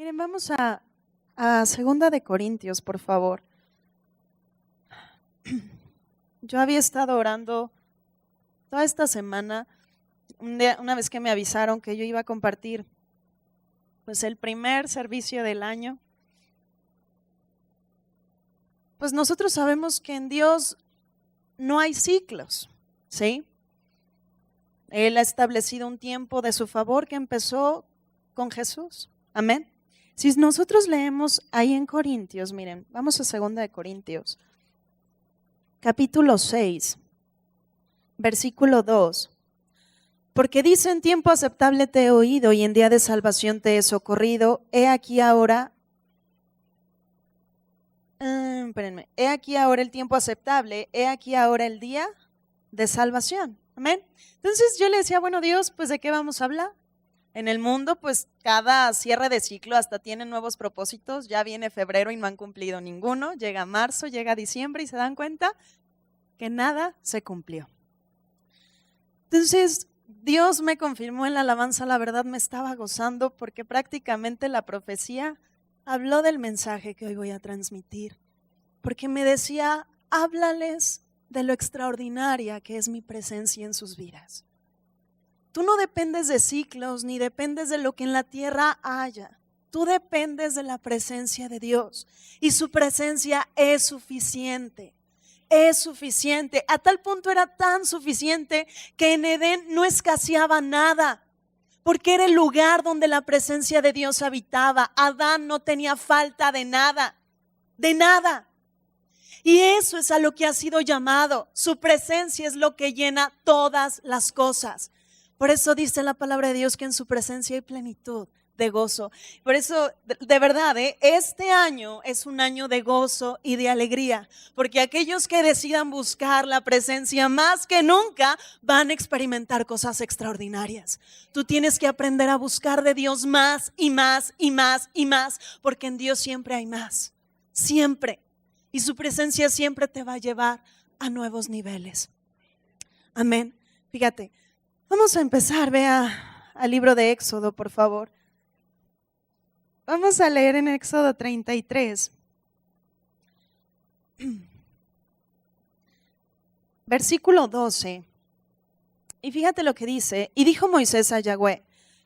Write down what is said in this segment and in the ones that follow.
Miren, vamos a Segunda de Corintios, por favor. Yo había estado orando toda esta semana, una vez que me avisaron que yo iba a compartir pues el primer servicio del año. Pues nosotros sabemos que en Dios no hay ciclos, ¿sí? Él ha establecido un tiempo de su favor que empezó con Jesús. Amén. Si nosotros leemos ahí en Corintios, miren, vamos a Segunda de Corintios, capítulo 6, versículo 2. Porque dice: en tiempo aceptable te he oído y en día de salvación te he socorrido. He aquí ahora el tiempo aceptable, he aquí ahora el día de salvación. Amén. Entonces yo le decía, bueno, Dios, pues ¿de qué vamos a hablar? En el mundo, pues cada cierre de ciclo hasta tienen nuevos propósitos. Ya viene febrero y no han cumplido ninguno. Llega marzo, llega diciembre y se dan cuenta que nada se cumplió. Entonces Dios me confirmó en la alabanza, la verdad me estaba gozando porque prácticamente la profecía habló del mensaje que hoy voy a transmitir. Porque me decía, háblales de lo extraordinaria que es mi presencia en sus vidas. Tú no dependes de ciclos ni dependes de lo que en la tierra haya. Tú dependes de la presencia de Dios y su presencia es suficiente. Es suficiente. A tal punto era tan suficiente que en Edén no escaseaba nada, porque era el lugar donde la presencia de Dios habitaba. Adán no tenía falta de nada, de nada. Y eso es a lo que ha sido llamado. Su presencia es lo que llena todas las cosas. Por eso dice la palabra de Dios que en su presencia hay plenitud de gozo. Por eso, de verdad, este año es un año de gozo y de alegría, porque aquellos que decidan buscar la presencia más que nunca van a experimentar cosas extraordinarias. Tú tienes que aprender a buscar de Dios más y más y más y más, porque en Dios siempre hay más, siempre. Y su presencia siempre te va a llevar a nuevos niveles. Amén. Fíjate. Vamos a empezar, vea al libro de Éxodo, por favor. Vamos a leer en Éxodo 33, versículo 12. Y fíjate lo que dice. Y dijo Moisés a Yahweh: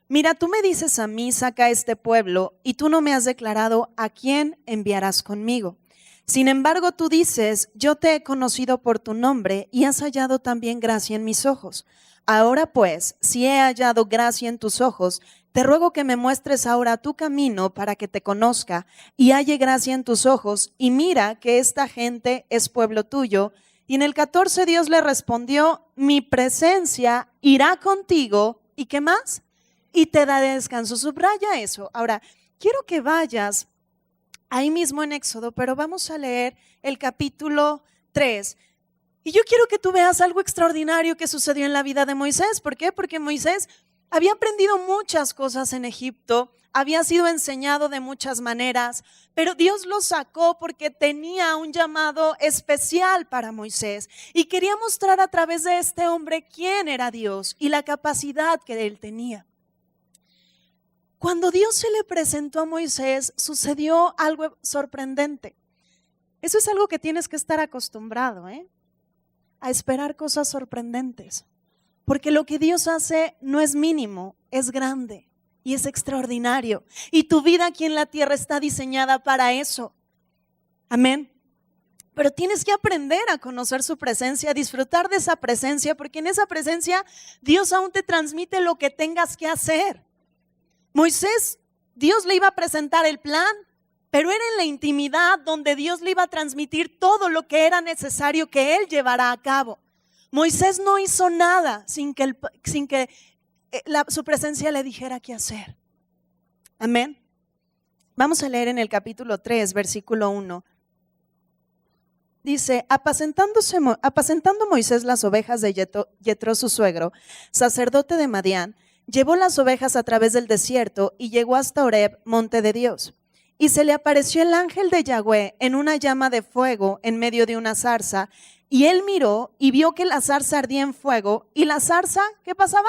mira, tú me dices a mí, saca a este pueblo, y tú no me has declarado a quién enviarás conmigo. Sin embargo, tú dices: yo te he conocido por tu nombre y has hallado también gracia en mis ojos. Ahora pues, si he hallado gracia en tus ojos, te ruego que me muestres ahora tu camino para que te conozca y halle gracia en tus ojos. Y mira que esta gente es pueblo tuyo. Y en el 14 Dios le respondió: mi presencia irá contigo. ¿Y qué más? Y te daré descanso. Subraya eso. Ahora, quiero que vayas ahí mismo en Éxodo, pero vamos a leer el capítulo 3. Y yo quiero que tú veas algo extraordinario que sucedió en la vida de Moisés. ¿Por qué? Porque Moisés había aprendido muchas cosas en Egipto, había sido enseñado de muchas maneras, pero Dios lo sacó porque tenía un llamado especial para Moisés y quería mostrar a través de este hombre quién era Dios y la capacidad que él tenía. Cuando Dios se le presentó a Moisés, sucedió algo sorprendente. Eso es algo que tienes que estar acostumbrado, a esperar cosas sorprendentes, porque lo que Dios hace no es mínimo, es grande y es extraordinario, y tu vida aquí en la tierra está diseñada para eso. Amén. Pero tienes que aprender a conocer su presencia, a disfrutar de esa presencia, porque en esa presencia Dios aún te transmite lo que tengas que hacer. Moisés, Dios le iba a presentar el plan, pero era en la intimidad donde Dios le iba a transmitir todo lo que era necesario que él llevara a cabo. Moisés no hizo nada sin que su presencia le dijera qué hacer. Amén. Vamos a leer en el capítulo 3, versículo 1. Dice: apacentando Moisés las ovejas de Yetro su suegro, sacerdote de Madián, llevó las ovejas a través del desierto y llegó hasta Horeb, monte de Dios. Y se le apareció el ángel de Yahweh en una llama de fuego en medio de una zarza. Y él miró y vio que la zarza ardía en fuego. Y la zarza, ¿qué pasaba?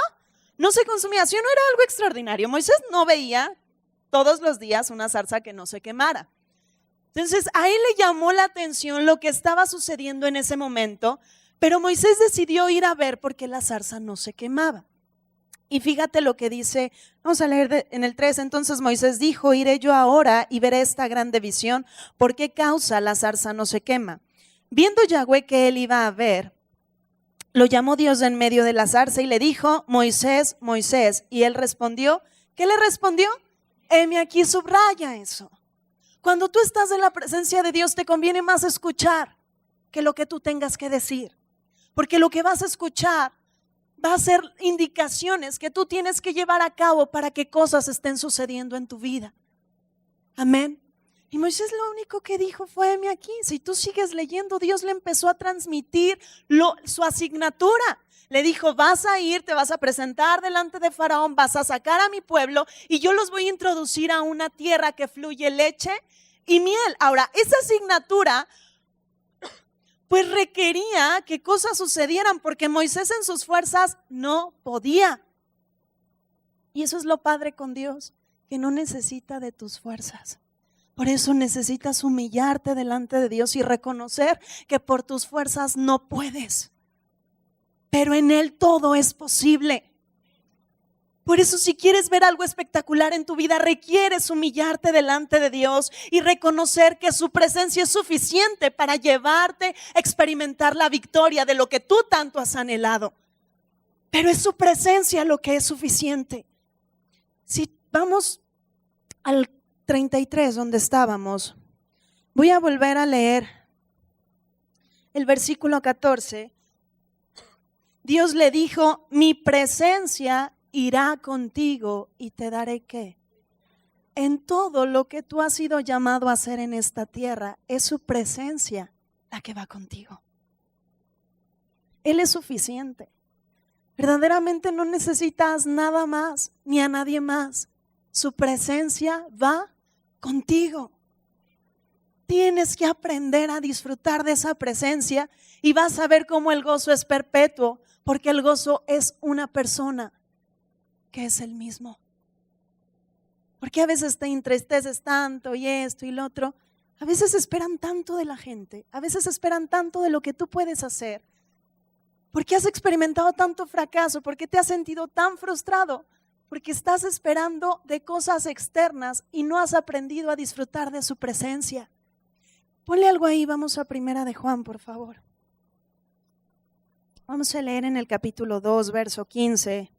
No se consumía. ¿Sí o no era algo extraordinario? Moisés no veía todos los días una zarza que no se quemara. Entonces a él le llamó la atención lo que estaba sucediendo en ese momento, pero Moisés decidió ir a ver por qué la zarza no se quemaba. Y fíjate lo que dice, vamos a leer en el 3, entonces Moisés dijo, iré yo ahora y veré esta grande visión, ¿por qué causa la zarza no se quema? Viendo Yahweh que él iba a ver, lo llamó Dios en medio de la zarza y le dijo, Moisés, Moisés, y él respondió, ¿qué le respondió? Heme aquí, subraya eso. Cuando tú estás en la presencia de Dios te conviene más escuchar que lo que tú tengas que decir, porque lo que vas a escuchar va a ser indicaciones que tú tienes que llevar a cabo para que cosas estén sucediendo en tu vida. Amén. Y Moisés lo único que dijo fue, heme aquí. Si tú sigues leyendo, Dios le empezó a transmitir su asignatura. Le dijo, vas a ir, te vas a presentar delante de Faraón, vas a sacar a mi pueblo y yo los voy a introducir a una tierra que fluye leche y miel. Ahora, esa asignatura pues requería que cosas sucedieran porque Moisés en sus fuerzas no podía. Y eso es lo padre con Dios, que no necesita de tus fuerzas. Por eso necesitas humillarte delante de Dios y reconocer que por tus fuerzas no puedes. Pero en Él todo es posible. Por eso si quieres ver algo espectacular en tu vida, requieres humillarte delante de Dios y reconocer que su presencia es suficiente para llevarte a experimentar la victoria de lo que tú tanto has anhelado. Pero es su presencia lo que es suficiente. Si vamos al 33 donde estábamos, voy a volver a leer el versículo 14. Dios le dijo, mi presencia irá contigo y te daré ¿qué? En todo lo que tú has sido llamado a hacer en esta tierra, es su presencia la que va contigo. Él es suficiente. Verdaderamente no necesitas nada más ni a nadie más. Su presencia va contigo. Tienes que aprender a disfrutar de esa presencia y vas a ver cómo el gozo es perpetuo, porque el gozo es una persona que es el mismo. Porque a veces te entristeces tanto y esto y lo otro. A veces esperan tanto de la gente, a veces esperan tanto de lo que tú puedes hacer. Porque has experimentado tanto fracaso, porque te has sentido tan frustrado, porque estás esperando de cosas externas y no has aprendido a disfrutar de su presencia. Ponle algo ahí, vamos a Primera de Juan, por favor. Vamos a leer en el capítulo 2, verso 15.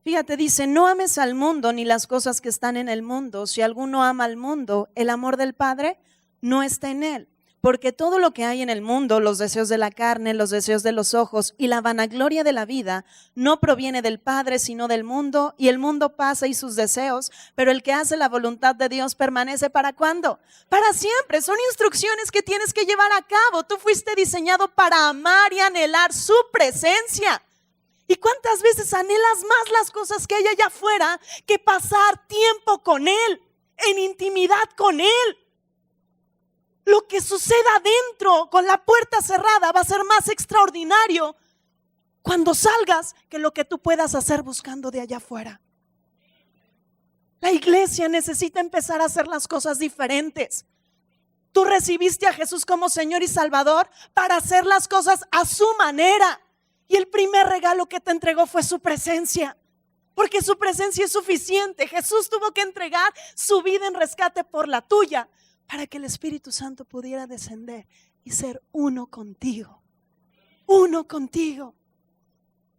Fíjate, dice, no ames al mundo ni las cosas que están en el mundo. Si alguno ama al mundo, el amor del Padre no está en él. Porque todo lo que hay en el mundo, los deseos de la carne, los deseos de los ojos y la vanagloria de la vida, no proviene del Padre, sino del mundo. Y el mundo pasa y sus deseos, pero el que hace la voluntad de Dios permanece ¿para cuándo? Para siempre. Son instrucciones que tienes que llevar a cabo. Tú fuiste diseñado para amar y anhelar su presencia. ¿Y cuántas veces anhelas más las cosas que hay allá afuera que pasar tiempo con Él, en intimidad con Él? Lo que suceda adentro con la puerta cerrada va a ser más extraordinario cuando salgas que lo que tú puedas hacer buscando de allá afuera. La iglesia necesita empezar a hacer las cosas diferentes. Tú recibiste a Jesús como Señor y Salvador para hacer las cosas a su manera. Y el primer regalo que te entregó fue su presencia. Porque su presencia es suficiente. Jesús tuvo que entregar su vida en rescate por la tuya, para que el Espíritu Santo pudiera descender y ser uno contigo. Uno contigo.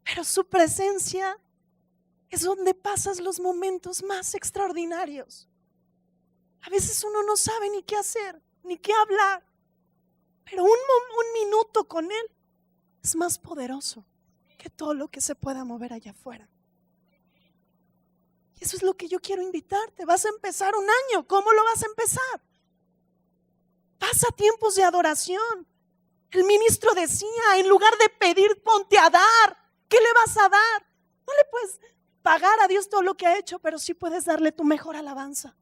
Pero su presencia es donde pasas los momentos más extraordinarios. A veces uno no sabe ni qué hacer, ni qué hablar. Pero un minuto con Él es más poderoso que todo lo que se pueda mover allá afuera. Y eso es lo que yo quiero invitarte. Vas a empezar un año. ¿Cómo lo vas a empezar? Pasa tiempos de adoración. El ministro decía, en lugar de pedir, ponte a dar. ¿Qué le vas a dar? No le puedes pagar a Dios todo lo que ha hecho, pero sí puedes darle tu mejor alabanza.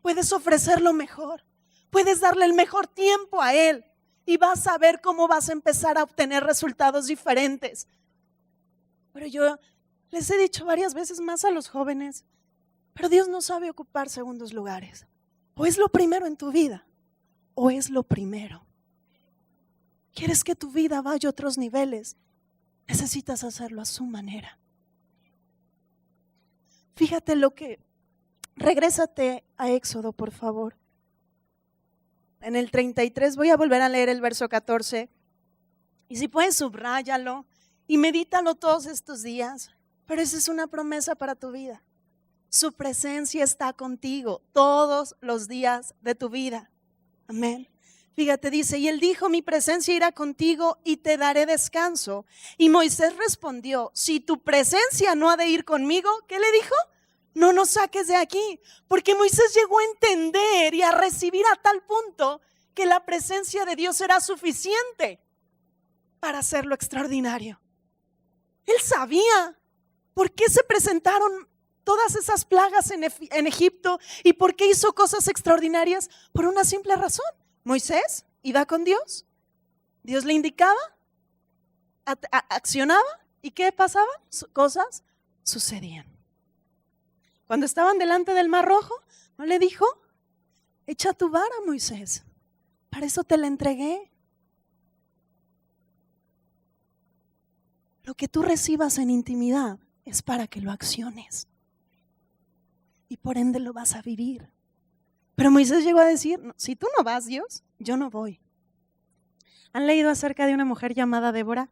Puedes ofrecer lo mejor. Puedes darle el mejor tiempo a Él. Y vas a ver cómo vas a empezar a obtener resultados diferentes. Pero yo les he dicho varias veces más a los jóvenes, Pero Dios no sabe ocupar segundos lugares. O es lo primero en tu vida, o es lo primero. ¿Quieres que tu vida vaya a otros niveles? Necesitas hacerlo a su manera. Fíjate regrésate a Éxodo, por favor. En el 33 voy a volver a leer el verso 14. Y si puedes, subráyalo y medítalo todos estos días. Pero esa es una promesa para tu vida. Su presencia está contigo todos los días de tu vida. Amén. Fíjate, dice, y él dijo, mi presencia irá contigo y te daré descanso. Y Moisés respondió, si tu presencia no ha de ir conmigo, ¿qué le dijo? No nos saques de aquí. Porque Moisés llegó a entender y a recibir a tal punto que la presencia de Dios era suficiente para hacer lo extraordinario. Él sabía por qué se presentaron todas esas plagas en Egipto y por qué hizo cosas extraordinarias. Por una simple razón. Moisés iba con Dios, Dios le indicaba, accionaba, ¿y qué pasaba? Cosas sucedían. Cuando estaban delante del Mar Rojo, ¿no le dijo? Echa tu vara, Moisés, para eso te la entregué. Lo que tú recibas en intimidad es para que lo acciones y por ende lo vas a vivir. Pero Moisés llegó a decir, no, si tú no vas, Dios, yo no voy. ¿Han leído acerca de una mujer llamada Débora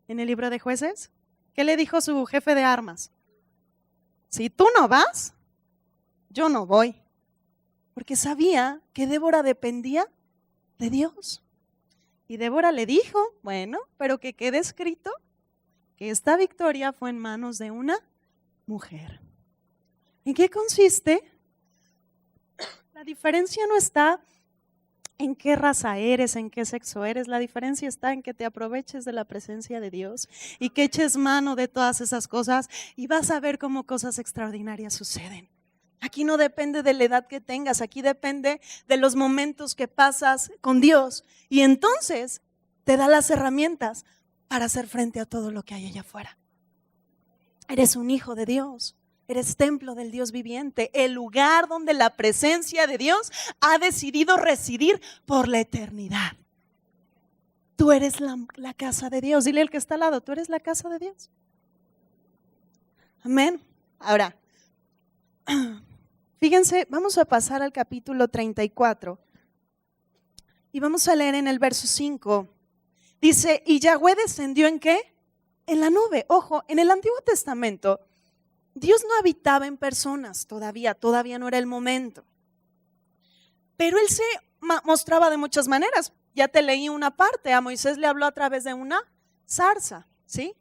en el libro de Jueces? ¿Qué le dijo su jefe de armas? Si tú no vas, yo no voy. Porque sabía que Débora dependía de Dios. Y Débora le dijo, bueno, pero que quede escrito que esta victoria fue en manos de una mujer. ¿En qué consiste? La diferencia no está en qué raza eres, en qué sexo eres. La diferencia está en que te aproveches de la presencia de Dios y que eches mano de todas esas cosas y vas a ver cómo cosas extraordinarias suceden. Aquí no depende de la edad que tengas, aquí depende de los momentos que pasas con Dios y entonces te da las herramientas para hacer frente a todo lo que hay allá afuera. Eres un hijo de Dios. Eres templo del Dios viviente, el lugar donde la presencia de Dios ha decidido residir por la eternidad. Tú eres la casa de Dios. Dile al que está al lado, tú eres la casa de Dios. Amén. Ahora, fíjense, vamos a pasar al capítulo 34 y vamos a leer en el verso 5. Dice, y Yahweh descendió ¿en qué? En la nube. Ojo, en el Antiguo Testamento Dios no habitaba en personas todavía no era el momento. Pero Él se mostraba de muchas maneras. Ya te leí una parte, a Moisés le habló a través de una zarza, ¿sí?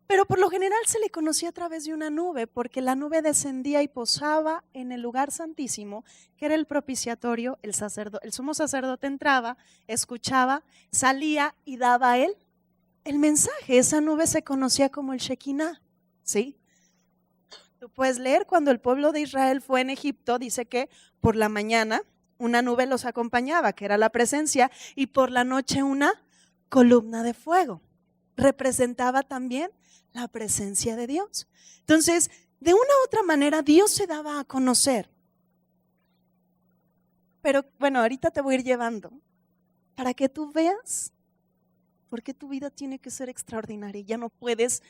Pero por lo general se le conocía a través de una nube, porque la nube descendía y posaba en el lugar santísimo, que era el propiciatorio. El sumo sacerdote entraba, escuchaba, salía y daba a él el mensaje. Esa nube se conocía como el Shekinah, ¿sí? Tú puedes leer cuando el pueblo de Israel fue en Egipto, dice que por la mañana una nube los acompañaba, que era la presencia, y por la noche una columna de fuego. Representaba también la presencia de Dios. Entonces, de una u otra manera, Dios se daba a conocer. Pero bueno, ahorita te voy a ir llevando para que tú veas por qué tu vida tiene que ser extraordinaria. Ya no puedes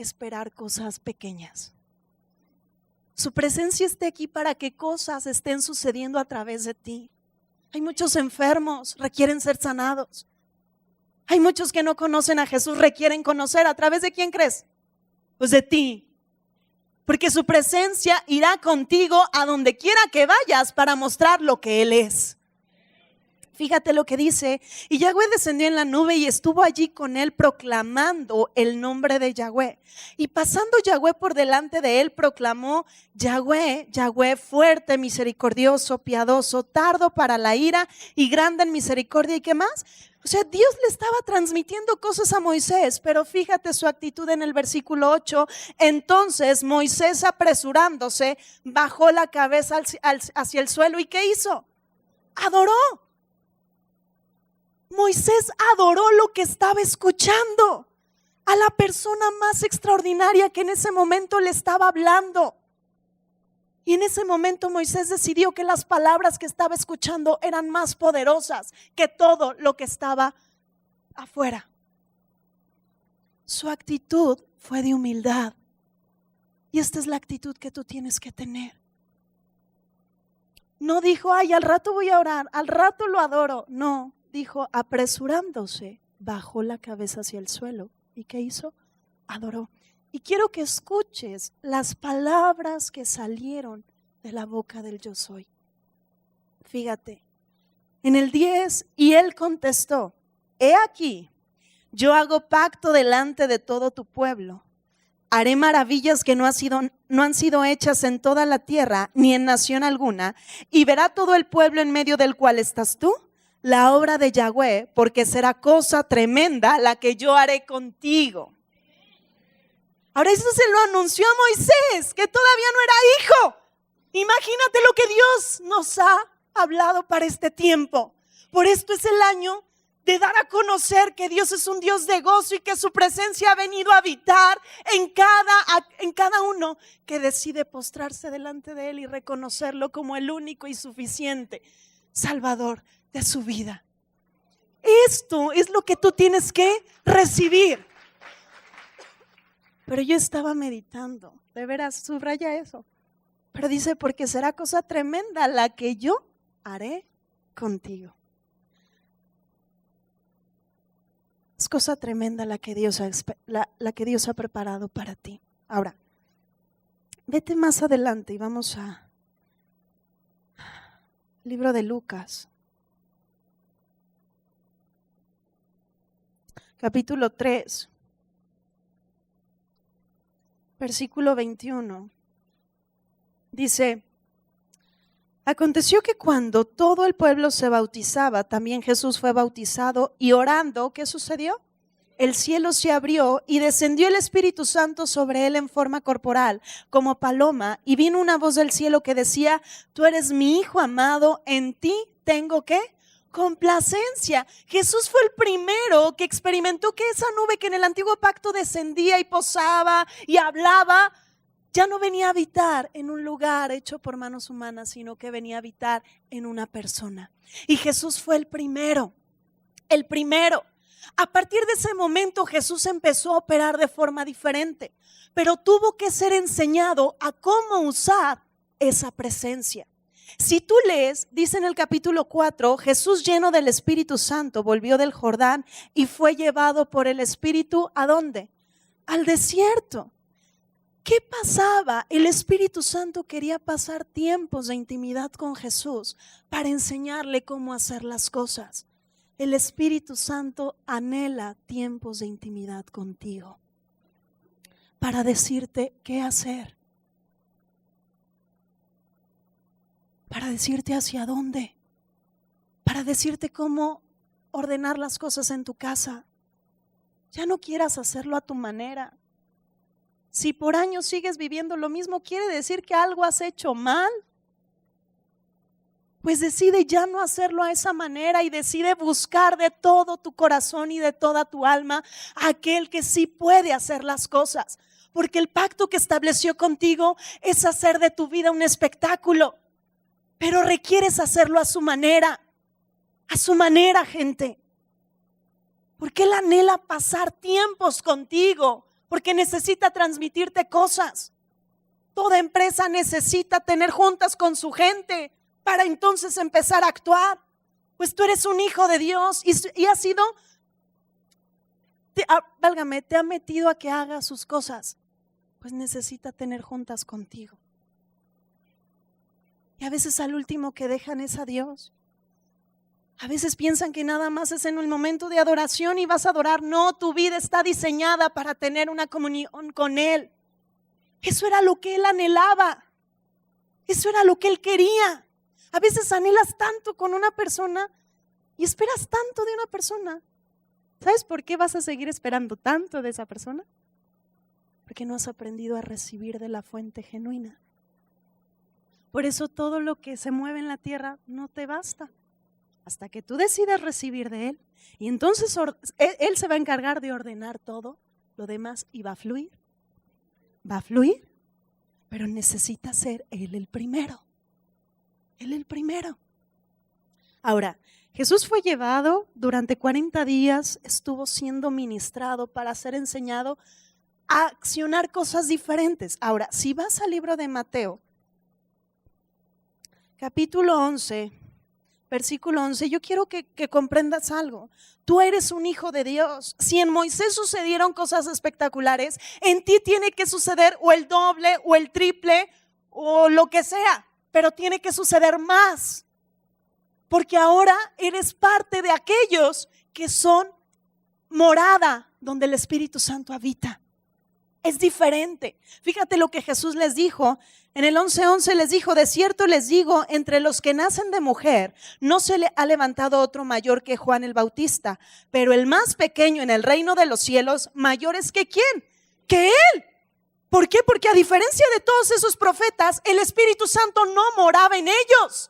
esperar cosas pequeñas. Su presencia esté aquí para que cosas estén sucediendo a través de ti. Hay muchos enfermos, requieren ser sanados. Hay muchos que no conocen a Jesús, requieren conocer. ¿A través de quién crees? Pues de ti. Porque su presencia irá contigo a donde quiera que vayas para mostrar lo que Él es. Fíjate lo que dice, y Yahweh descendió en la nube y estuvo allí con él proclamando el nombre de Yahweh. Y pasando Yahweh por delante de él, proclamó, Yahweh, Yahweh fuerte, misericordioso, piadoso, tardo para la ira y grande en misericordia. ¿Y qué más? O sea, Dios le estaba transmitiendo cosas a Moisés, pero fíjate su actitud en el versículo 8. Entonces Moisés, apresurándose, bajó la cabeza hacia el suelo. ¿Y qué hizo? Adoró. Moisés adoró lo que estaba escuchando, a la persona más extraordinaria que en ese momento le estaba hablando. Y en ese momento Moisés decidió que las palabras que estaba escuchando eran más poderosas que todo lo que estaba afuera. Su actitud fue de humildad. Y esta es la actitud que tú tienes que tener. No dijo, ay, al rato voy a orar, al rato lo adoro. No, dijo, apresurándose, bajó la cabeza hacia el suelo. ¿Y qué hizo? Adoró. Y quiero que escuches las palabras que salieron de la boca del yo soy. Fíjate, en el 10, y él contestó, he aquí, yo hago pacto delante de todo tu pueblo. Haré maravillas que no han sido hechas en toda la tierra, ni en nación alguna, y verá todo el pueblo en medio del cual estás tú, la obra de Yahweh, porque será cosa tremenda la que yo haré contigo. Ahora eso se lo anunció a Moisés, que todavía no era hijo. Imagínate lo que Dios nos ha hablado para este tiempo. Por esto es el año de dar a conocer que Dios es un Dios de gozo y que su presencia ha venido a habitar en cada uno que decide postrarse delante de Él y reconocerlo como el único y suficiente Salvador de su vida. Esto es lo que tú tienes que recibir. Pero yo estaba meditando, de veras, subraya eso. Pero dice, porque será cosa tremenda la que yo haré contigo. Es cosa tremenda la que Dios ha preparado para ti. Ahora, vete más adelante y vamos a libro de Lucas. Capítulo 3. Versículo 21. Dice, aconteció que cuando todo el pueblo se bautizaba, también Jesús fue bautizado y orando, ¿qué sucedió? El cielo se abrió y descendió el Espíritu Santo sobre él en forma corporal, como paloma, y vino una voz del cielo que decía, tú eres mi Hijo amado, en ti tengo ¿qué? Complacencia. Jesús fue el primero que experimentó que esa nube que en el antiguo pacto descendía y posaba y hablaba, ya no venía a habitar en un lugar hecho por manos humanas, sino que venía a habitar en una persona. Y Jesús fue el primero. A partir de ese momento Jesús empezó a operar de forma diferente, pero tuvo que ser enseñado a cómo usar esa presencia. Si tú lees, dice en el capítulo 4, Jesús lleno del Espíritu Santo volvió del Jordán y fue llevado por el Espíritu, ¿a dónde? Al desierto. ¿Qué pasaba? El Espíritu Santo quería pasar tiempos de intimidad con Jesús para enseñarle cómo hacer las cosas. El Espíritu Santo anhela tiempos de intimidad contigo para decirte qué hacer, para decirte hacia dónde, para decirte cómo ordenar las cosas en tu casa. Ya no quieras hacerlo a tu manera. Si por años sigues viviendo lo mismo, quiere decir que algo has hecho mal. Pues decide ya no hacerlo a esa manera y decide buscar de todo tu corazón y de toda tu alma a aquel que sí puede hacer las cosas. Porque el pacto que estableció contigo es hacer de tu vida un espectáculo. Pero requieres hacerlo a su manera, gente. Porque Él anhela pasar tiempos contigo. Porque necesita transmitirte cosas. Toda empresa necesita tener juntas con su gente para entonces empezar a actuar. Pues tú eres un hijo de Dios y has sido, te ha metido a que haga sus cosas. Pues necesita tener juntas contigo. Y a veces al último que dejan es a Dios. A veces piensan que nada más es en el momento de adoración y vas a adorar. No, tu vida está diseñada para tener una comunión con Él. Eso era lo que Él anhelaba. Eso era lo que Él quería. A veces anhelas tanto con una persona y esperas tanto de una persona. ¿Sabes por qué vas a seguir esperando tanto de esa persona? Porque no has aprendido a recibir de la fuente genuina. Por eso todo lo que se mueve en la tierra no te basta. Hasta que tú decidas recibir de Él. Y entonces Él se va a encargar de ordenar todo lo demás y va a fluir. Va a fluir. pero necesita ser Él el primero. Él el primero. Ahora, Jesús fue llevado durante 40 días, estuvo siendo ministrado para ser enseñado a accionar cosas diferentes. Ahora, si vas al libro de Mateo, capítulo 11, versículo 11, yo quiero que comprendas algo. Tú eres un hijo de Dios. Si en Moisés sucedieron cosas espectaculares, en ti tiene que suceder o el doble o el triple o lo que sea, pero tiene que suceder más. Porque ahora eres parte de aquellos que son morada donde el Espíritu Santo habita. Es diferente. Fíjate lo que Jesús les dijo. En el 11:11 les dijo: de cierto les digo, entre los que nacen de mujer, no se le ha levantado otro mayor que Juan el Bautista, pero el más pequeño en el reino de los cielos, mayor es que ¿quién? Que él. ¿Por qué? Porque a diferencia de todos esos profetas, el Espíritu Santo no moraba en ellos.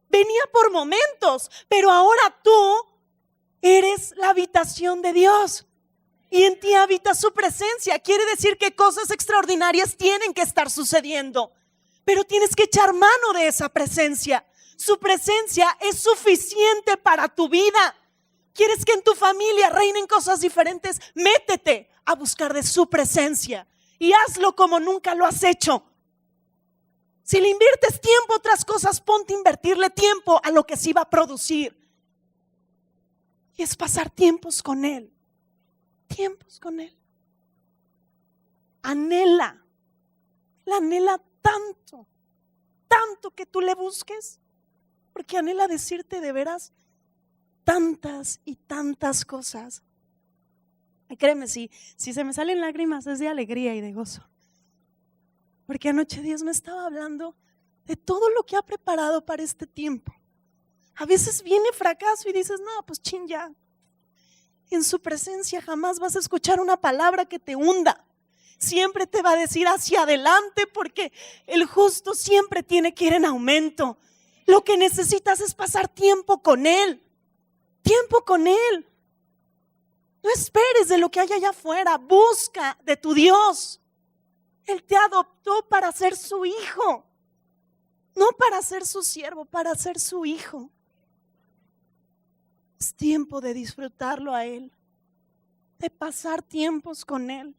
Venía por momentos, pero ahora tú eres la habitación de Dios y en ti habita su presencia. Quiere decir que cosas extraordinarias tienen que estar sucediendo, pero tienes que echar mano de esa presencia. Su presencia es suficiente para tu vida. ¿Quieres que en tu familia reinen cosas diferentes? Métete a buscar de su presencia y hazlo como nunca lo has hecho. Si le inviertes tiempo a otras cosas, ponte a invertirle tiempo a lo que sí va a producir. Y es pasar tiempos con Él. Tiempos con Él. Anhela. La anhela tanto. Tanto que tú le busques. Porque anhela decirte de veras tantas y tantas cosas. Y créeme, si se me salen lágrimas es de alegría y de gozo. Porque anoche Dios me estaba hablando de todo lo que ha preparado para este tiempo. A veces viene fracaso y dices: no, pues chin ya. En su presencia jamás vas a escuchar una palabra que te hunda. Siempre te va a decir hacia adelante, porque el justo siempre tiene que ir en aumento. Lo que necesitas es pasar tiempo con Él. Tiempo con Él. No esperes de lo que hay allá afuera. Busca de tu Dios. Él te adoptó para ser su hijo, no para ser su siervo, para ser su hijo. Es tiempo de disfrutarlo a Él, de pasar tiempos con Él,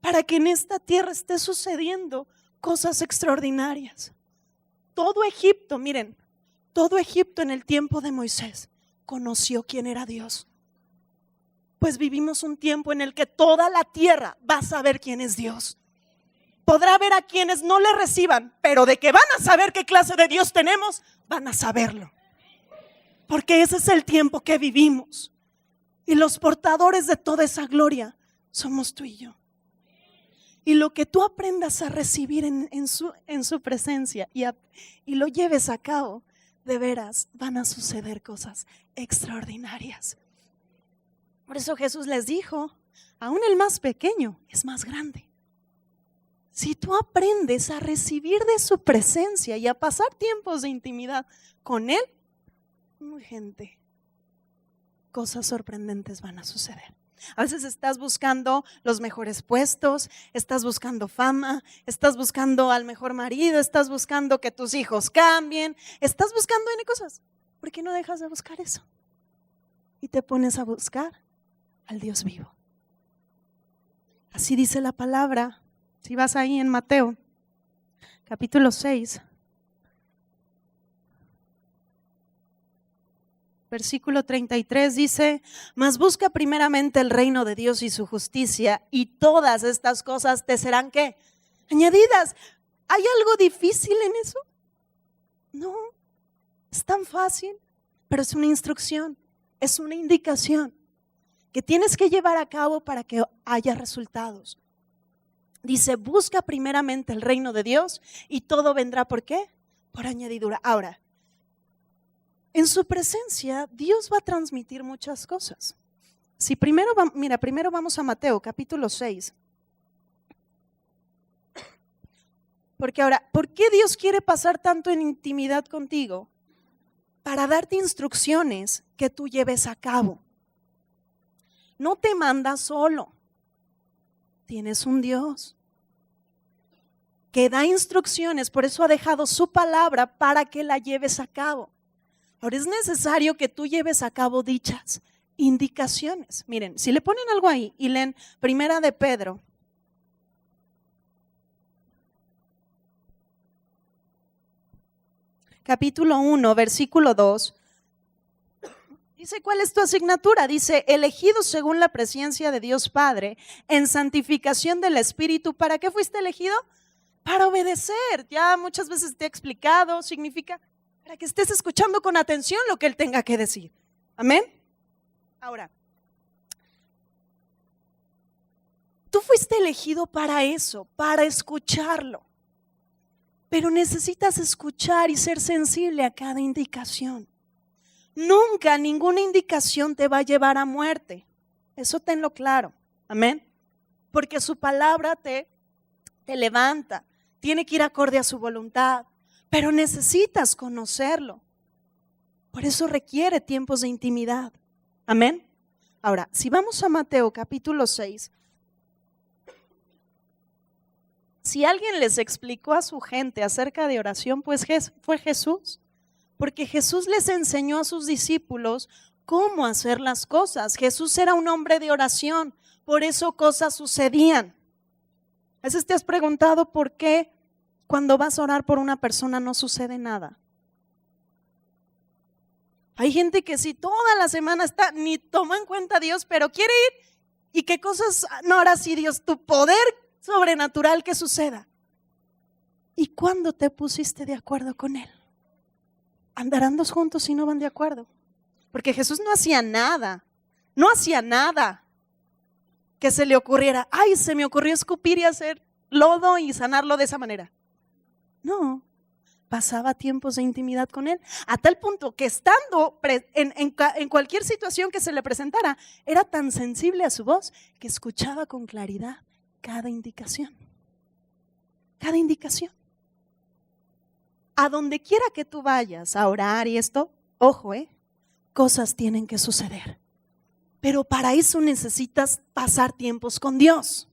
para que en esta tierra esté sucediendo cosas extraordinarias. Todo Egipto, miren, todo Egipto en el tiempo de Moisés conoció quién era Dios. Pues vivimos un tiempo en el que toda la tierra va a saber quién es Dios. Podrá haber a quienes no le reciban, pero de que van a saber qué clase de Dios tenemos, van a saberlo. Porque ese es el tiempo que vivimos. Y los portadores de toda esa gloria somos tú y yo. Y lo que tú aprendas a recibir en su presencia y lo lleves a cabo, de veras van a suceder cosas extraordinarias. Por eso Jesús les dijo: aún el más pequeño es más grande. Si tú aprendes a recibir de su presencia y a pasar tiempos de intimidad con Él, gente, cosas sorprendentes van a suceder. A veces estás buscando los mejores puestos, estás buscando fama, estás buscando al mejor marido, estás buscando que tus hijos cambien, estás buscando N cosas. ¿Por qué no dejas de buscar eso? Y te pones a buscar al Dios vivo. Así dice la palabra. Si vas ahí en Mateo, capítulo 6, versículo 33 dice: mas busca primeramente el reino de Dios y su justicia, y todas estas cosas te serán ¿qué? Añadidas. ¿Hay algo difícil en eso? No, es tan fácil, pero es una instrucción, es una indicación que tienes que llevar a cabo para que haya resultados. Dice: busca primeramente el reino de Dios y todo vendrá, ¿por qué? Por añadidura. Ahora, en su presencia Dios va a transmitir muchas cosas. Si primero vamos a Mateo capítulo 6. Porque ahora, ¿por qué Dios quiere pasar tanto en intimidad contigo? Para darte instrucciones que tú lleves a cabo. No te manda solo. Tienes un Dios. que da instrucciones, por eso ha dejado su palabra para que la lleves a cabo. Ahora es necesario que tú lleves a cabo dichas indicaciones. Miren, si le ponen algo ahí y leen Primera de Pedro, capítulo 1, versículo 2, dice, ¿cuál es tu asignatura? Dice, elegido según la presencia de Dios Padre, en santificación del Espíritu. ¿Para qué fuiste elegido? Para obedecer. Ya muchas veces te he explicado, significa para que estés escuchando con atención lo que Él tenga que decir. Amén. Ahora, tú fuiste elegido para eso, para escucharlo. Pero necesitas escuchar y ser sensible a cada indicación. Nunca ninguna indicación te va a llevar a muerte. Eso tenlo claro. Amén. Porque su palabra te levanta. Tiene que ir acorde a su voluntad. Pero necesitas conocerlo. Por eso requiere tiempos de intimidad. Amén. Ahora, si vamos a Mateo capítulo 6. Si alguien les explicó a su gente acerca de oración, pues fue Jesús. Porque Jesús les enseñó a sus discípulos cómo hacer las cosas. Jesús era un hombre de oración, por eso cosas sucedían. A veces te has preguntado por qué cuando vas a orar por una persona no sucede nada. Hay gente que si toda la semana está, ni toma en cuenta a Dios, pero quiere ir. ¿Y qué cosas? No, ahora sí, Dios, tu poder sobrenatural que suceda. ¿Y cuándo te pusiste de acuerdo con Él? Andarán dos juntos si no van de acuerdo. Porque Jesús no hacía nada que se le ocurriera, ay, se me ocurrió escupir y hacer lodo y sanarlo de esa manera. No, pasaba tiempos de intimidad con Él, a tal punto que estando en cualquier situación que se le presentara, era tan sensible a su voz que escuchaba con claridad cada indicación. Cada indicación. A donde quiera que tú vayas a orar y esto, ojo, cosas tienen que suceder. Pero para eso necesitas pasar tiempos con Dios.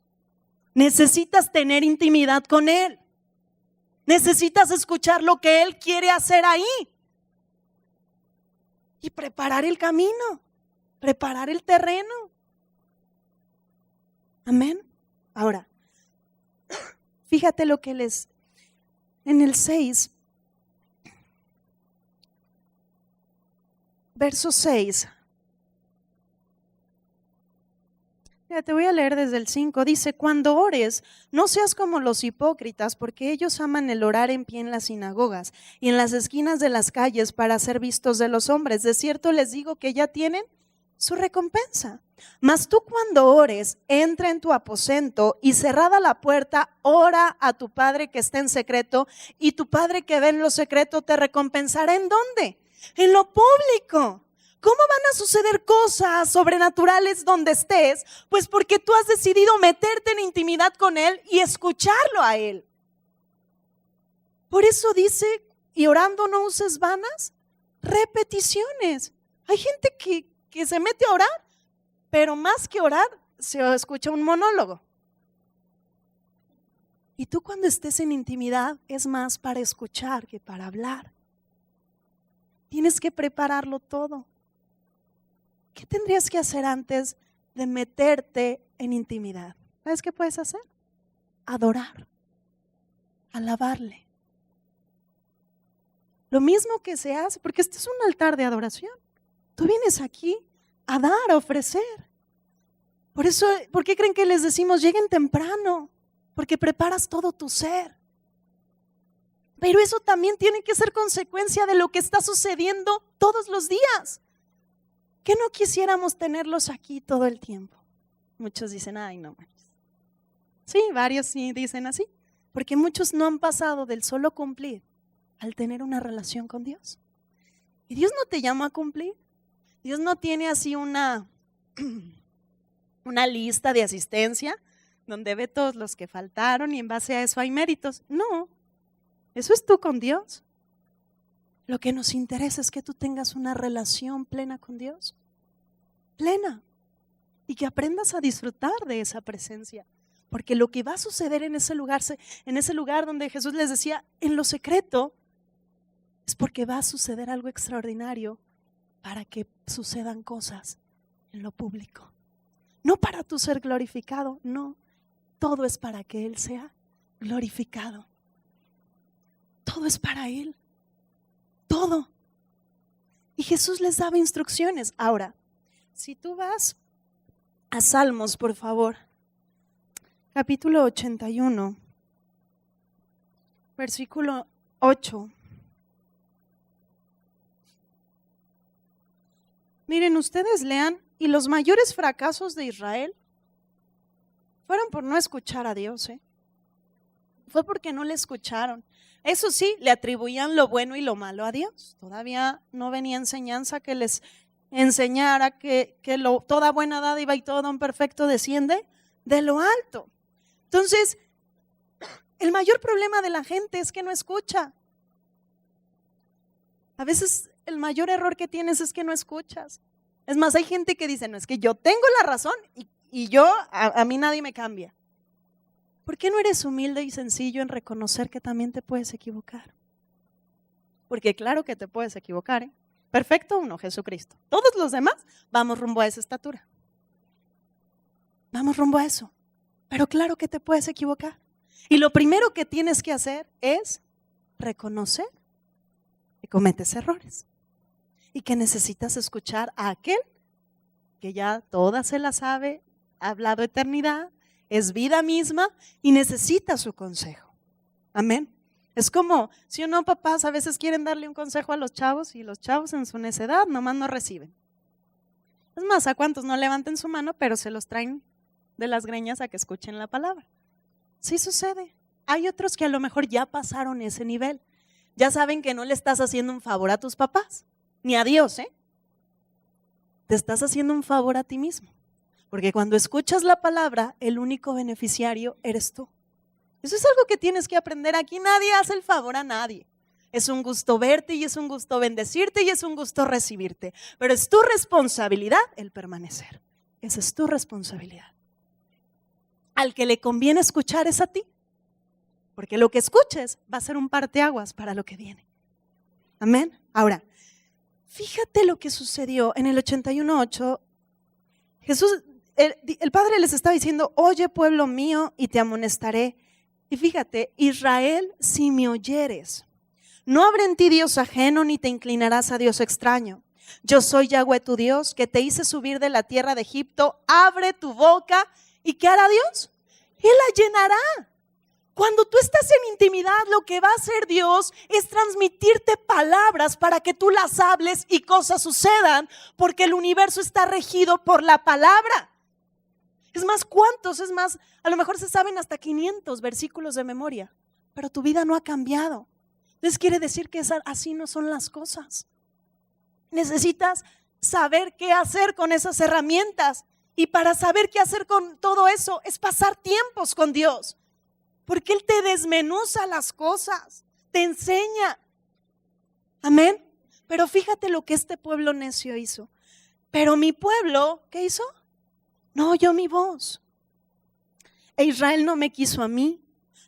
Necesitas tener intimidad con Él. Necesitas escuchar lo que Él quiere hacer ahí. Y preparar el camino, preparar el terreno. Amén. Ahora, fíjate lo que en el 6, verso 6. Ya te voy a leer desde el 5. Dice, cuando ores, no seas como los hipócritas, porque ellos aman el orar en pie en las sinagogas y en las esquinas de las calles para ser vistos de los hombres. De cierto les digo que ya tienen su recompensa. Mas tú cuando ores, entra en tu aposento y cerrada la puerta, ora a tu Padre que está en secreto, y tu Padre que ve en lo secreto te recompensará. ¿En dónde? En lo público. ¿Cómo van a suceder cosas sobrenaturales donde estés? Pues porque tú has decidido meterte en intimidad con Él y escucharlo a Él. Por eso dice, y orando no uses vanas repeticiones. Hay gente que se mete a orar, pero más que orar, se escucha un monólogo. Y tú cuando estés en intimidad es más para escuchar que para hablar. Tienes que prepararlo todo. ¿Qué tendrías que hacer antes de meterte en intimidad? ¿Sabes qué puedes hacer? Adorar, alabarle. Lo mismo que se hace, porque este es un altar de adoración. Tú vienes aquí a dar, a ofrecer. Por eso, ¿por qué creen que les decimos lleguen temprano? Porque preparas todo tu ser. Pero eso también tiene que ser consecuencia de lo que está sucediendo todos los días. ¿Qué no quisiéramos tenerlos aquí todo el tiempo? Muchos dicen, ay no. Sí, varios sí dicen así. Porque muchos no han pasado del solo cumplir al tener una relación con Dios. Y Dios no te llama a cumplir. Dios no tiene así una lista de asistencia donde ve todos los que faltaron y en base a eso hay méritos. No, eso es tú con Dios. Lo que nos interesa es que tú tengas una relación plena con Dios. Plena. Y que aprendas a disfrutar de esa presencia. Porque lo que va a suceder en ese lugar donde Jesús les decía, en lo secreto, es porque va a suceder algo extraordinario para que sucedan cosas en lo público. No para tu ser glorificado, no. Todo es para que Él sea glorificado. Todo es para Él. Todo. Y Jesús les daba instrucciones. Ahora, si tú vas a Salmos, por favor, capítulo 81, versículo 8. Miren, ustedes lean, y los mayores fracasos de Israel fueron por no escuchar a Dios, Fue porque no le escucharon. Eso sí, le atribuían lo bueno y lo malo a Dios. Todavía no venía enseñanza que les enseñara que toda buena dádiva y todo don perfecto desciende de lo alto. Entonces, el mayor problema de la gente es que no escucha. A veces el mayor error que tienes es que no escuchas. Es más, hay gente que dice, no, es que yo tengo la razón y a mí nadie me cambia. ¿Por qué no eres humilde y sencillo en reconocer que también te puedes equivocar? Porque claro que te puedes equivocar, Perfecto uno, Jesucristo. Todos los demás vamos rumbo a esa estatura. Vamos rumbo a eso. Pero claro que te puedes equivocar. Y lo primero que tienes que hacer es reconocer que cometes errores y que necesitas escuchar a aquel que ya toda se la sabe, ha hablado eternidad, es vida misma y necesita su consejo. Amén. Es como, si o no, papás a veces quieren darle un consejo a los chavos y los chavos en su necedad nomás no reciben. Es más, a cuántos no levanten su mano, pero se los traen de las greñas a que escuchen la palabra. Sí sucede. Hay otros que a lo mejor ya pasaron ese nivel. Ya saben que no le estás haciendo un favor a tus papás, ni a Dios, Te estás haciendo un favor a ti mismo. Porque cuando escuchas la palabra, el único beneficiario eres tú. Eso es algo que tienes que aprender. Aquí nadie hace el favor a nadie. Es un gusto verte y es un gusto bendecirte y es un gusto recibirte. Pero es tu responsabilidad el permanecer. Esa es tu responsabilidad. Al que le conviene escuchar es a ti. Porque lo que escuches va a ser un parteaguas para lo que viene. Amén. Ahora, fíjate lo que sucedió en el 81:8. Jesús, el Padre les estaba diciendo, oye pueblo mío y te amonestaré. Y fíjate, Israel, si me oyeres, no habrá en ti Dios ajeno ni te inclinarás a Dios extraño. Yo soy Yahweh tu Dios, que te hice subir de la tierra de Egipto. Abre tu boca y ¿qué hará Dios? Él la llenará. Cuando tú estás en intimidad, lo que va a hacer Dios es transmitirte palabras para que tú las hables y cosas sucedan, porque el universo está regido por la palabra. Es más, ¿cuántos? Es más, a lo mejor se saben hasta 500 versículos de memoria, pero tu vida no ha cambiado. Entonces quiere decir que así no son las cosas. Necesitas saber qué hacer con esas herramientas, y para saber qué hacer con todo eso es pasar tiempos con Dios. Porque Él te desmenuza las cosas, te enseña. Amén. Pero fíjate lo que este pueblo necio hizo. Pero mi pueblo, ¿qué hizo? No oyó mi voz. E Israel no me quiso a mí.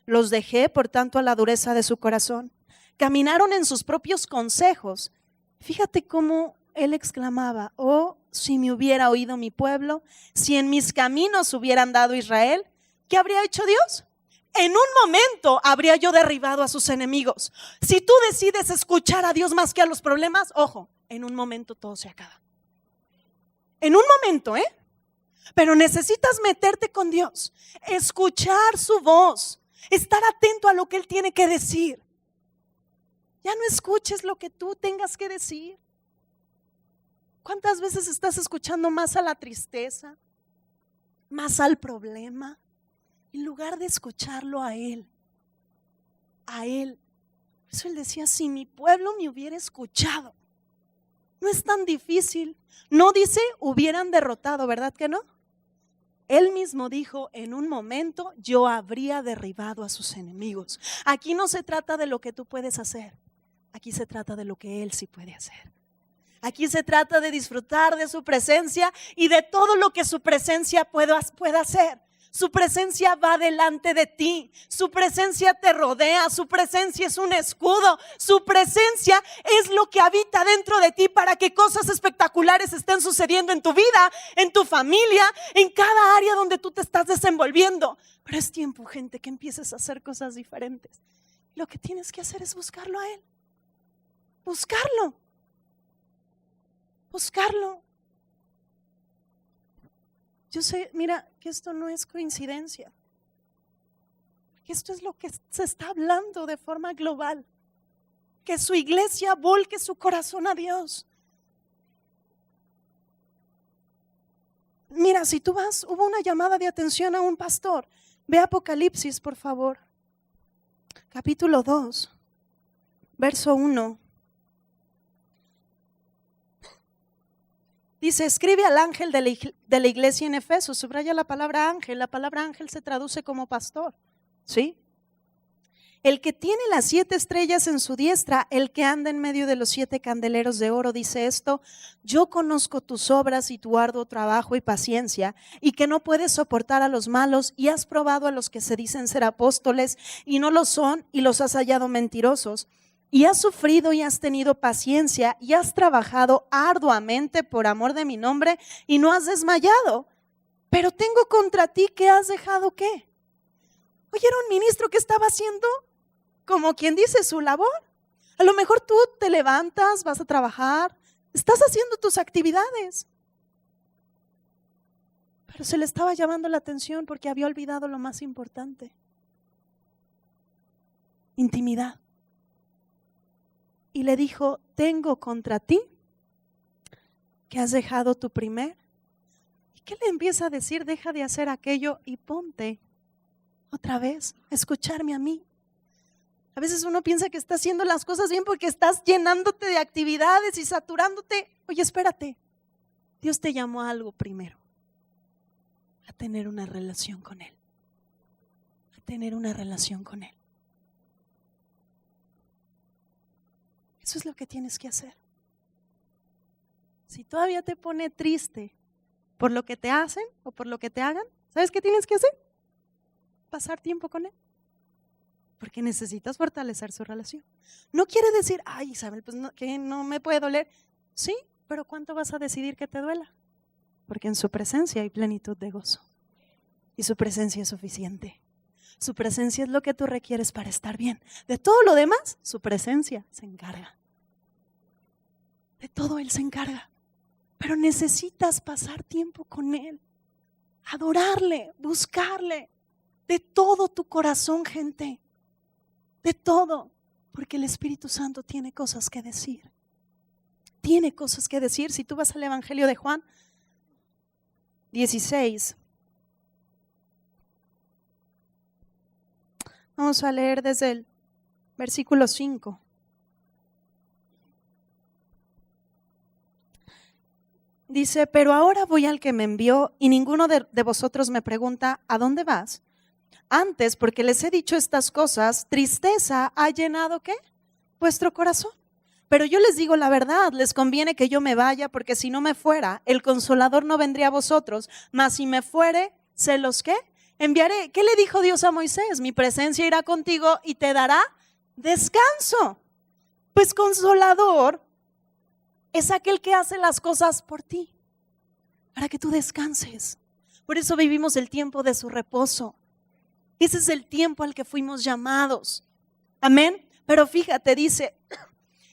Los dejé, por tanto, a la dureza de su corazón. Caminaron en sus propios consejos. Fíjate cómo él exclamaba, oh, si me hubiera oído mi pueblo, si en mis caminos hubiera andado Israel, ¿qué habría hecho Dios? En un momento habría yo derribado a sus enemigos. Si tú decides escuchar a Dios más que a los problemas, ojo, en un momento todo se acaba. En un momento, Pero necesitas meterte con Dios, escuchar su voz, estar atento a lo que Él tiene que decir. Ya no escuches lo que tú tengas que decir. ¿Cuántas veces estás escuchando más a la tristeza, más al problema, en lugar de escucharlo a Él? A Él. Por eso Él decía, si mi pueblo me hubiera escuchado. No es tan difícil. No dice hubieran derrotado, ¿verdad que no? Él mismo dijo, en un momento yo habría derribado a sus enemigos. Aquí no se trata de lo que tú puedes hacer. Aquí se trata de lo que Él sí puede hacer. Aquí se trata de disfrutar de su presencia y de todo lo que su presencia pueda hacer. Su presencia va delante de ti, su presencia te rodea, su presencia es un escudo, su presencia es lo que habita dentro de ti para que cosas espectaculares estén sucediendo en tu vida, en tu familia, en cada área donde tú te estás desenvolviendo. Pero es tiempo, gente, que empieces a hacer cosas diferentes. Lo que tienes que hacer es buscarlo a Él, buscarlo. Yo sé, mira, que esto no es coincidencia, que esto es lo que se está hablando de forma global, que su iglesia volque su corazón a Dios. Mira, si tú vas, hubo una llamada de atención a un pastor. Ve Apocalipsis, por favor, capítulo 2, verso 1. Dice, escribe al ángel de la iglesia en Efeso. Subraya la palabra ángel. La palabra ángel se traduce como pastor, ¿sí? El que tiene las 7 estrellas en su diestra, el que anda en medio de los 7 candeleros de oro, dice esto: yo conozco tus obras y tu arduo trabajo y paciencia, y que no puedes soportar a los malos, y has probado a los que se dicen ser apóstoles y no lo son, y los has hallado mentirosos. Y has sufrido y has tenido paciencia y has trabajado arduamente por amor de mi nombre y no has desmayado. Pero tengo contra ti que has dejado ¿qué? Oye, era un ministro que estaba haciendo, como quien dice, su labor. A lo mejor tú te levantas, vas a trabajar, estás haciendo tus actividades. Pero se le estaba llamando la atención porque había olvidado lo más importante: intimidad. Y le dijo, tengo contra ti que has dejado tu primer. ¿Y qué le empieza a decir? Deja de hacer aquello y ponte otra vez a escucharme a mí. A veces uno piensa que está haciendo las cosas bien porque estás llenándote de actividades y saturándote. Oye, espérate, Dios te llamó a algo primero: a tener una relación con Él, a tener una relación con Él. Eso es lo que tienes que hacer. Si todavía te pone triste por lo que te hacen o por lo que te hagan, ¿sabes qué tienes que hacer? Pasar tiempo con Él, porque necesitas fortalecer su relación. No quiere decir, ay, Isabel, pues no, que no me puede doler. Sí, pero ¿cuánto vas a decidir que te duela? Porque en su presencia hay plenitud de gozo, y su presencia es suficiente. Su presencia es lo que tú requieres para estar bien. De todo lo demás, su presencia se encarga. De todo Él se encarga. Pero necesitas pasar tiempo con Él, adorarle, buscarle, de todo tu corazón, gente. De todo. Porque el Espíritu Santo tiene cosas que decir. Tiene cosas que decir. Si tú vas al Evangelio de Juan 16. Vamos a leer desde el versículo 5. Dice, pero ahora voy al que me envió y ninguno de vosotros me pregunta, ¿a dónde vas? Antes, porque les he dicho estas cosas, tristeza ha llenado ¿qué? Vuestro corazón. Pero yo les digo la verdad, les conviene que yo me vaya, porque si no me fuera, el Consolador no vendría a vosotros, mas si me fuere, ¿se los qué? Enviaré. ¿Qué le dijo Dios a Moisés? Mi presencia irá contigo y te dará descanso. Pues Consolador es aquel que hace las cosas por ti, para que tú descanses. Por eso vivimos el tiempo de su reposo. Ese es el tiempo al que fuimos llamados. Amén. Pero fíjate, dice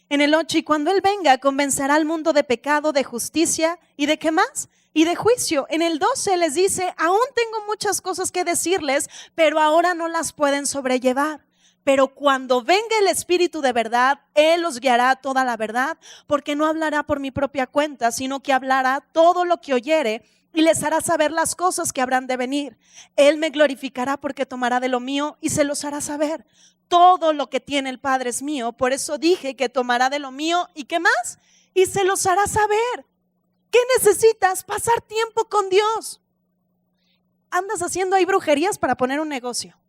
en el 8, y cuando Él venga, convencerá al mundo de pecado, de justicia y de ¿qué más? Y de juicio. En el 12 les dice, aún tengo muchas cosas que decirles, pero ahora no las pueden sobrellevar. Pero cuando venga el Espíritu de verdad, Él los guiará a toda la verdad, porque no hablará por mi propia cuenta, sino que hablará todo lo que oyere y les hará saber las cosas que habrán de venir. Él me glorificará porque tomará de lo mío y se los hará saber. Todo lo que tiene el Padre es mío, por eso dije que tomará de lo mío y ¿qué más? Y se los hará saber. ¿Qué necesitas? Pasar tiempo con Dios. Andas haciendo ahí brujerías para poner un negocio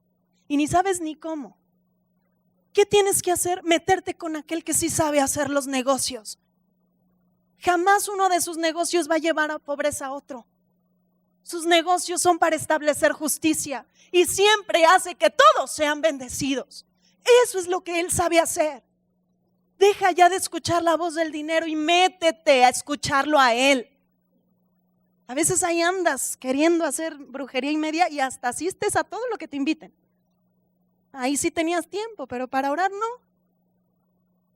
y ni sabes ni cómo. ¿Qué tienes que hacer? Meterte con aquel que sí sabe hacer los negocios. Jamás uno de sus negocios va a llevar a pobreza a otro. Sus negocios son para establecer justicia y siempre hace que todos sean bendecidos. Eso es lo que Él sabe hacer. Deja ya de escuchar la voz del dinero y métete a escucharlo a Él. A veces ahí andas queriendo hacer brujería y media y hasta asistes a todo lo que te inviten. Ahí sí tenías tiempo, pero para orar no.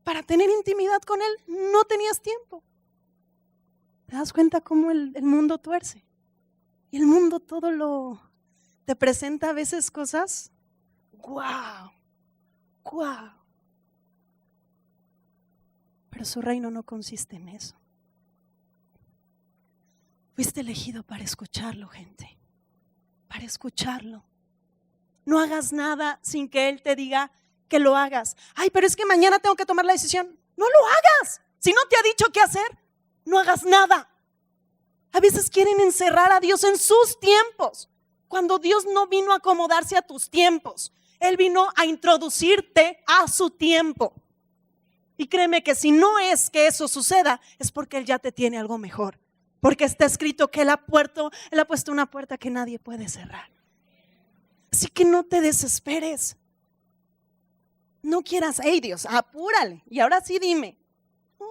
Para tener intimidad con Él no tenías tiempo. ¿Te das cuenta cómo el mundo tuerce? Y el mundo te presenta a veces cosas. ¡Guau! ¡Guau! Pero su reino no consiste en eso. Fuiste elegido para escucharlo, gente. Para escucharlo. No hagas nada sin que Él te diga que lo hagas. Ay, pero es que mañana tengo que tomar la decisión. No lo hagas. Si no te ha dicho qué hacer, no hagas nada. A veces quieren encerrar a Dios en sus tiempos, cuando Dios no vino a acomodarse a tus tiempos. Él vino a introducirte a su tiempo. Y créeme que si no es que eso suceda, es porque Él ya te tiene algo mejor. Porque está escrito que Él ha puesto una puerta que nadie puede cerrar. Así que no te desesperes. No quieras, hey Dios, apúrale. Y ahora sí dime. No,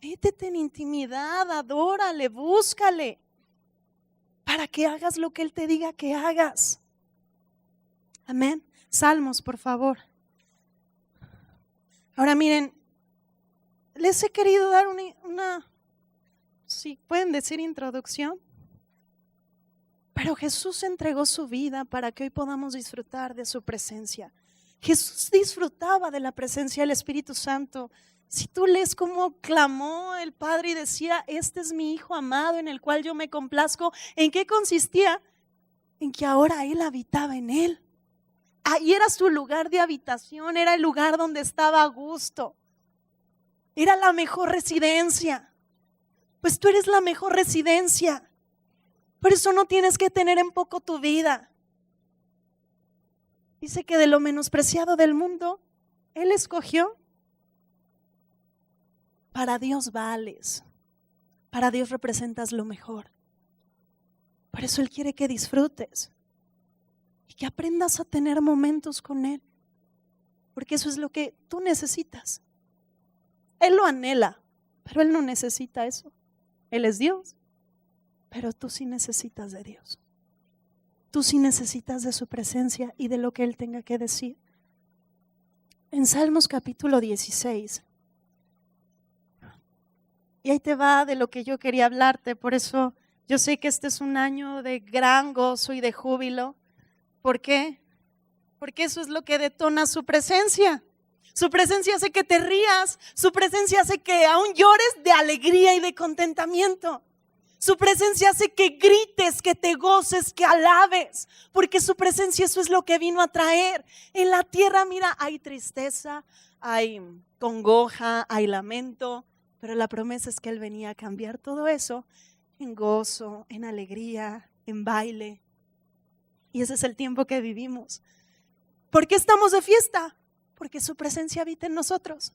métete en intimidad, adórale, búscale. Para que hagas lo que Él te diga que hagas. Amén. Salmos, por favor. Ahora miren, les he querido dar una si pueden decir introducción. Pero Jesús entregó su vida para que hoy podamos disfrutar de su presencia. Jesús disfrutaba de la presencia del Espíritu Santo. Si tú lees cómo clamó el Padre y decía, este es mi Hijo amado en el cual yo me complazco, ¿en qué consistía? En que ahora Él habitaba en Él. Ahí era su lugar de habitación, era el lugar donde estaba a gusto. Era la mejor residencia. Pues tú eres la mejor residencia. Por eso no tienes que tener en poco tu vida. Dice que de lo menospreciado del mundo, Él escogió. Para Dios vales. Para Dios representas lo mejor. Por eso Él quiere que disfrutes. Y que aprendas a tener momentos con Él. Porque eso es lo que tú necesitas. Él lo anhela, pero Él no necesita eso. Él es Dios. Pero tú sí necesitas de Dios. Tú sí necesitas de su presencia y de lo que Él tenga que decir. En Salmos capítulo 16. Y ahí te va de lo que yo quería hablarte. Por eso yo sé que este es un año de gran gozo y de júbilo. ¿Por qué? Porque eso es lo que detona su presencia. Su presencia hace que te rías. Su presencia hace que aún llores de alegría y de contentamiento. Su presencia hace que grites, que te goces, que alabes, porque su presencia eso es lo que vino a traer. En la tierra, mira, hay tristeza, hay congoja, hay lamento, pero la promesa es que Él venía a cambiar todo eso en gozo, en alegría, en baile. Y ese es el tiempo que vivimos. ¿Por qué estamos de fiesta? Porque su presencia habita en nosotros.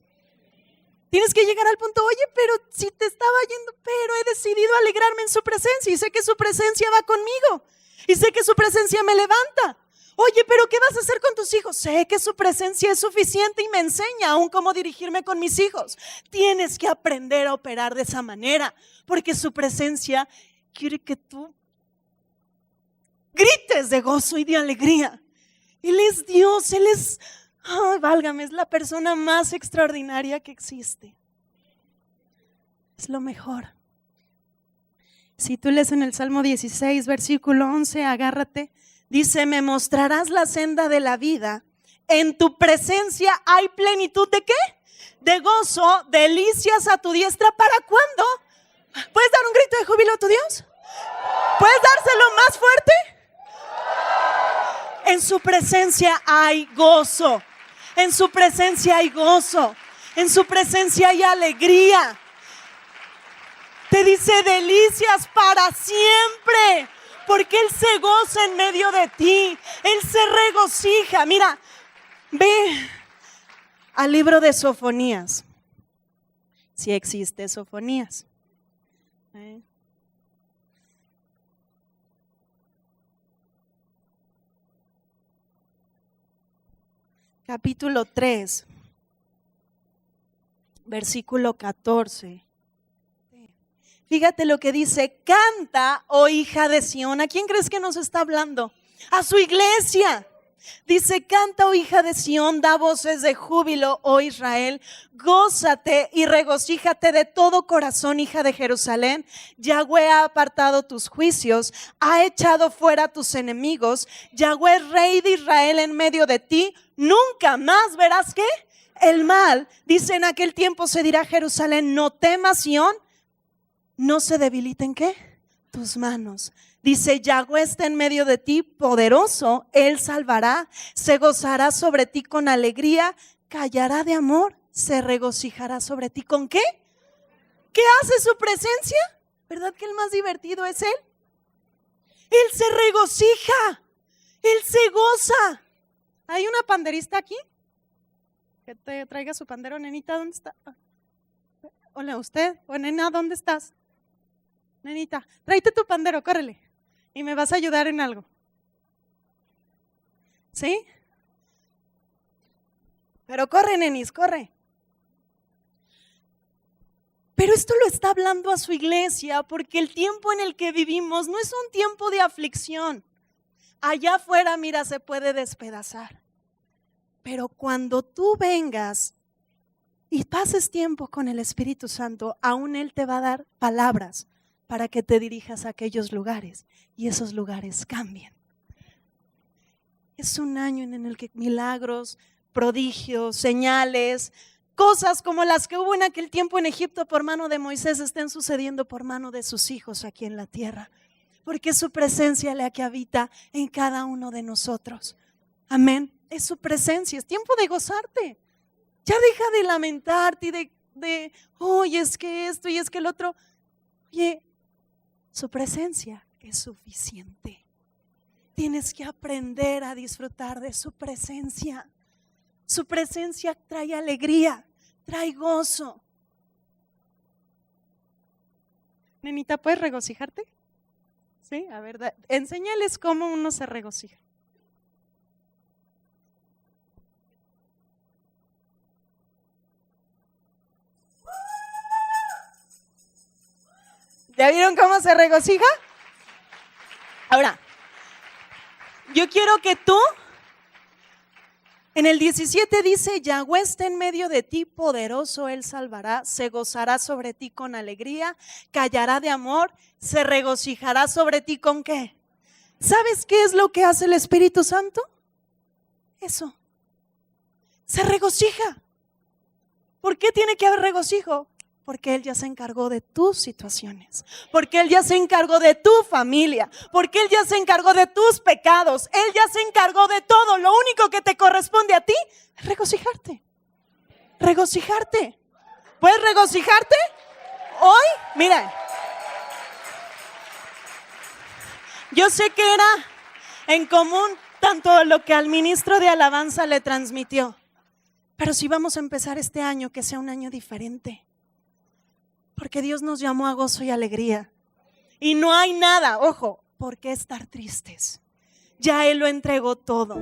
Tienes que llegar al punto, oye, pero si te estaba yendo, pero he decidido alegrarme en su presencia y sé que su presencia va conmigo y sé que su presencia me levanta. Oye, pero ¿qué vas a hacer con tus hijos? Sé que su presencia es suficiente y me enseña aún cómo dirigirme con mis hijos. Tienes que aprender a operar de esa manera porque su presencia quiere que tú grites de gozo y de alegría. Él es Dios, Él es... Ay, válgame, es la persona más extraordinaria que existe. Es lo mejor. Si tú lees en el Salmo 16, versículo 11, agárrate. Dice, me mostrarás la senda de la vida. En tu presencia hay plenitud ¿de qué? De gozo, delicias a tu diestra. ¿Para cuándo? ¿Puedes dar un grito de júbilo a tu Dios? ¿Puedes dárselo más fuerte? En su presencia hay gozo. En su presencia hay gozo. En su presencia hay alegría. Te dice delicias para siempre. Porque Él se goza en medio de ti. Él se regocija. Mira, ve al libro de Sofonías. Si existe Sofonías. capítulo 3, versículo 14. Fíjate lo que dice: canta, oh hija de Sión. ¿A quién crees que nos está hablando? A su iglesia. Dice: canta, oh hija de Sión, da voces de júbilo, oh Israel, gózate y regocíjate de todo corazón, hija de Jerusalén. Yahweh ha apartado tus juicios, ha echado fuera tus enemigos. Yahweh es rey de Israel en medio de ti. Nunca más verás ¿qué? El mal. Dice: en aquel tiempo se dirá a Jerusalén: no temas, Sión, no se debiliten ¿qué? Tus manos. Dice: Yahweh está en medio de ti, poderoso, Él salvará, se gozará sobre ti con alegría, callará de amor, se regocijará sobre ti. ¿Con qué? ¿Qué hace su presencia? ¿Verdad que el más divertido es Él? Él se regocija, Él se goza. ¿Hay una panderista aquí? Que te traiga su pandero. Nenita, ¿dónde está? Hola, usted. O nena, ¿dónde estás? Nenita, tráete tu pandero, córrele. Y me vas a ayudar en algo. ¿Sí? Pero corre, nenis, corre. Pero esto lo está hablando a su iglesia, porque el tiempo en el que vivimos no es un tiempo de aflicción. Allá afuera, mira, se puede despedazar. Pero cuando tú vengas y pases tiempo con el Espíritu Santo, aún Él te va a dar palabras para que te dirijas a aquellos lugares y esos lugares cambien. Es un año en el que milagros, prodigios, señales, cosas como las que hubo en aquel tiempo en Egipto por mano de Moisés estén sucediendo por mano de sus hijos aquí en la tierra, porque es su presencia la que habita en cada uno de nosotros. Amén. Es su presencia, es tiempo de gozarte. Ya deja de lamentarte y de oye, es que esto y es que el otro. Oye, su presencia es suficiente. Tienes que aprender a disfrutar de su presencia. Su presencia trae alegría, trae gozo. Nenita, ¿puedes regocijarte? Sí, a ver, enséñales cómo uno se regocija. ¿Ya vieron cómo se regocija? Ahora, yo quiero que tú, en el 17 dice: Yahweh está en medio de ti, poderoso, Él salvará, se gozará sobre ti con alegría, callará de amor, se regocijará sobre ti ¿con qué? ¿Sabes qué es lo que hace el Espíritu Santo? Eso, se regocija. ¿Por qué tiene que haber regocijo? Porque Él ya se encargó de tus situaciones, porque Él ya se encargó de tu familia, porque Él ya se encargó de tus pecados, Él ya se encargó de todo. Lo único que te corresponde a ti es regocijarte. Regocijarte. ¿Puedes regocijarte? Hoy, mira, yo sé que era en común tanto lo que al ministro de alabanza le transmitió, pero si vamos a empezar este año, que sea un año diferente. Porque Dios nos llamó a gozo y alegría. Y no hay nada, ojo, por qué estar tristes. Ya Él lo entregó todo.